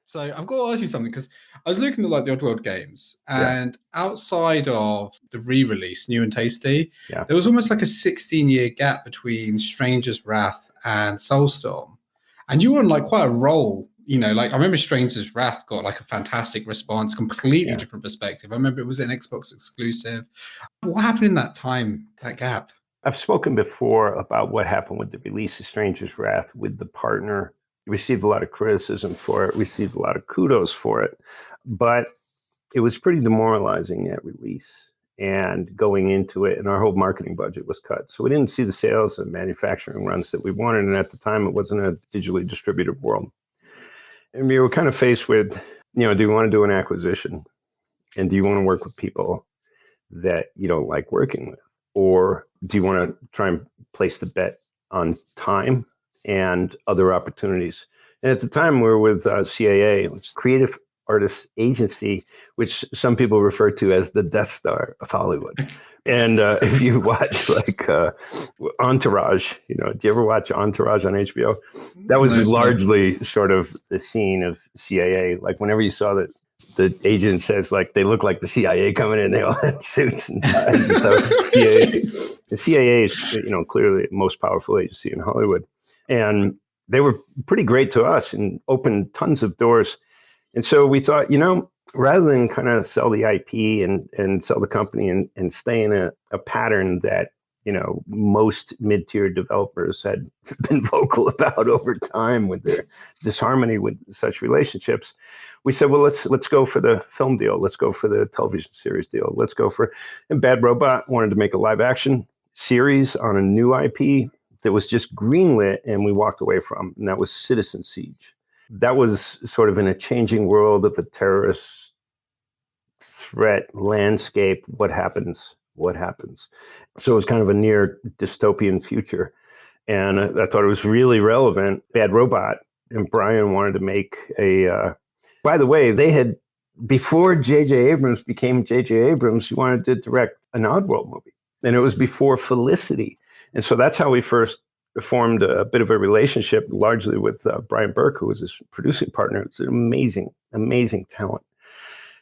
So I've got to ask you something because I was looking at like the Oddworld games, Yeah. and outside of the re-release, New and Tasty, Yeah. there was almost like a 16-year gap between Stranger's Wrath and Soulstorm, and you were on like quite a roll. You know, like I remember Stranger's Wrath got like a fantastic response, completely Yeah. different perspective. I remember it was an Xbox exclusive. What happened in that time, that gap? I've spoken before about what happened with the release of Stranger's Wrath with the partner. Received a lot of criticism for it, received a lot of kudos for it, but it was pretty demoralizing at release and going into it, and our whole marketing budget was cut. So we didn't see the sales and manufacturing runs that we wanted, and at the time it wasn't a digitally distributed world. And we were kind of faced with, do you want to do an acquisition? And do you want to work with people that you don't like working with? Or do you want to try and place the bet on time and other opportunities? And at the time, we were with CAA, which is Creative Artists Agency, which some people refer to as the Death Star of Hollywood. And if you watch like Entourage, do you ever watch Entourage on HBO? That was largely sort of the scene of CAA. Like whenever you saw that the agent says like they look like the CIA coming in, they all had suits and ties and stuff. The CIA is clearly the most powerful agency in Hollywood, and they were pretty great to us and opened tons of doors. And so we thought, rather than kind of sell the IP and sell the company and stay in a pattern that most mid-tier developers had been vocal about over time with their disharmony with such relationships, we said, well, let's go for the film deal. Let's go for the television series deal. Let's go for, and Bad Robot wanted to make a live action series on a new IP that was just greenlit and we walked away from, and that was Citizen Siege. That was sort of in a changing world of a terrorist threat landscape. What happens? So it was kind of a near dystopian future. And I thought it was really relevant. Bad Robot and Brian wanted to make by the way, they had, before J.J. Abrams became J.J. Abrams, he wanted to direct an Oddworld movie. And it was before Felicity. And so that's how we first formed a bit of a relationship, largely with Brian Burke, who was his producing partner. It's an amazing, amazing talent.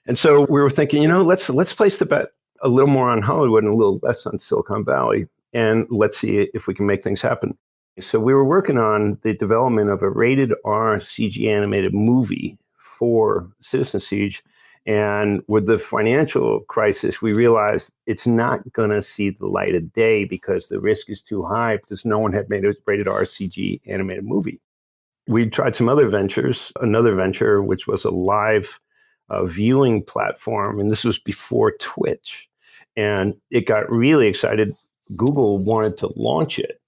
And so we were thinking, let's place the bet a little more on Hollywood and a little less on Silicon Valley, and let's see if we can make things happen. So we were working on the development of a rated R CG animated movie for Citizen Siege. And with the financial crisis, we realized it's not going to see the light of day because the risk is too high because no one had made a rated R CG animated movie. We tried some other ventures, another venture, which was a live viewing platform. And this was before Twitch. And it got really excited. Google wanted to launch it.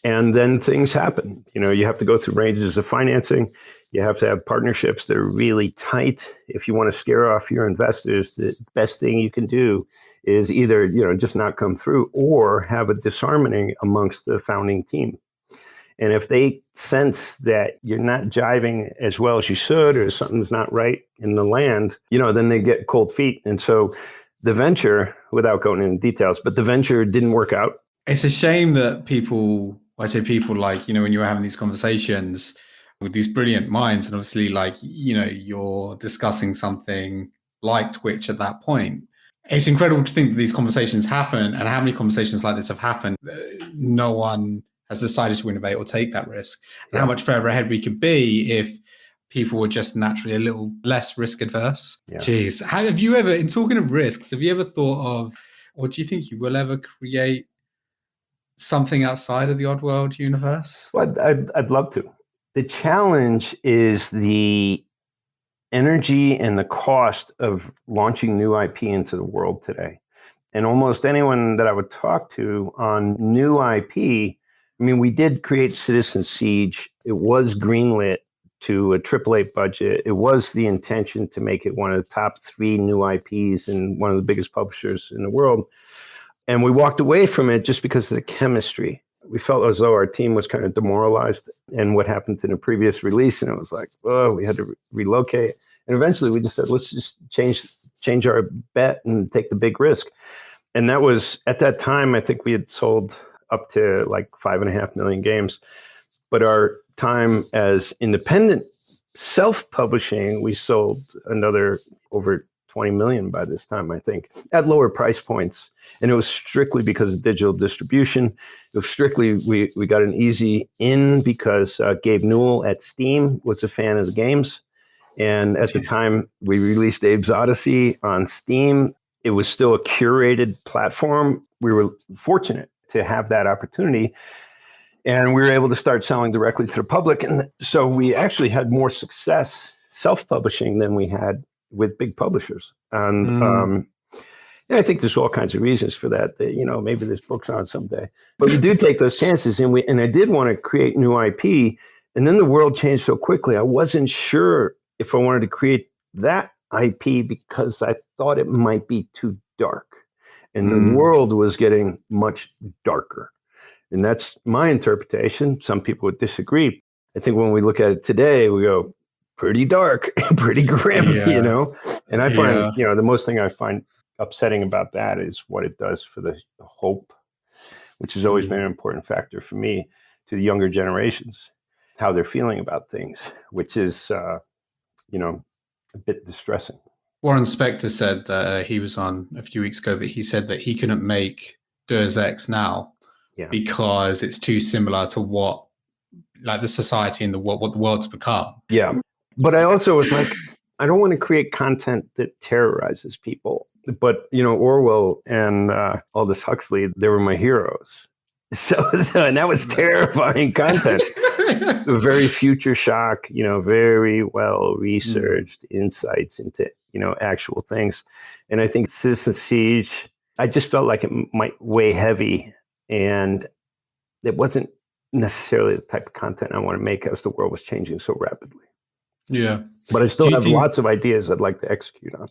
And then things happen. You have to go through ranges of financing. You have to have partnerships that are really tight. If you want to scare off your investors, the best thing you can do is either, just not come through or have a disharmony amongst the founding team. And if they sense that you're not jiving as well as you should, or something's not right in the land, then they get cold feet. And so the venture, without going into details, but the venture didn't work out. It's a shame that people, I say people like, when you were having these conversations with these brilliant minds, and obviously like, you're discussing something like Twitch at that point. It's incredible to think that these conversations happen, and how many conversations like this have happened. No one has decided to innovate or take that risk. And how much further ahead we could be if people were just naturally a little less risk adverse. Yeah. Jeez. Have you ever, in talking of risks, have you ever thought of, or do you think you will ever create something outside of the Oddworld universe? Well, I'd love to. The challenge is the energy and the cost of launching new IP into the world today. And almost anyone that I would talk to on new IP, we did create Citizen Siege. It was greenlit to a AAA budget. It was the intention to make it one of the top 3 new IPs and one of the biggest publishers in the world. And we walked away from it just because of the chemistry. We felt as though our team was kind of demoralized and what happened in the previous release. And it was like, oh, we had to relocate. And eventually we just said, let's just change our bet and take the big risk. And that was, at that time, I think we had sold up to like 5.5 million games. But our time as independent Self-publishing, we sold another over 20 million by this time, I think, at lower price points. And it was strictly because of digital distribution. It was strictly, we got an easy in because Gabe Newell at Steam was a fan of the games. And at the time we released Abe's Odyssey on Steam, it was still a curated platform. We were fortunate to have that opportunity. And we were able to start selling directly to the public. And so we actually had more success self-publishing than we had with big publishers. And I think there's all kinds of reasons for that, maybe there's books on someday. But we do take those chances. And I did want to create new IP. And then the world changed so quickly. I wasn't sure if I wanted to create that IP because I thought it might be too dark. And the world was getting much darker. And that's my interpretation. Some people would disagree. I think when we look at it today, we go, pretty dark, pretty grim, And I find, the most thing I find upsetting about that is what it does for the hope, which has always been an important factor for me, to the younger generations, how they're feeling about things, which is, a bit distressing. Warren Spector said that he was on a few weeks ago, but he said that he couldn't make Deus Ex now because it's too similar to what, like, the society and what the world's become. Yeah. But I also was like, I don't want to create content that terrorizes people. But, Orwell and Aldous Huxley, they were my heroes. So and that was terrifying content. Very future shock, very well researched insights into, actual things. And I think Citizen Siege, I just felt like it might weigh heavy, and it wasn't necessarily the type of content I want to make as the world was changing so rapidly. Yeah. But I still have lots of ideas I'd like to execute on.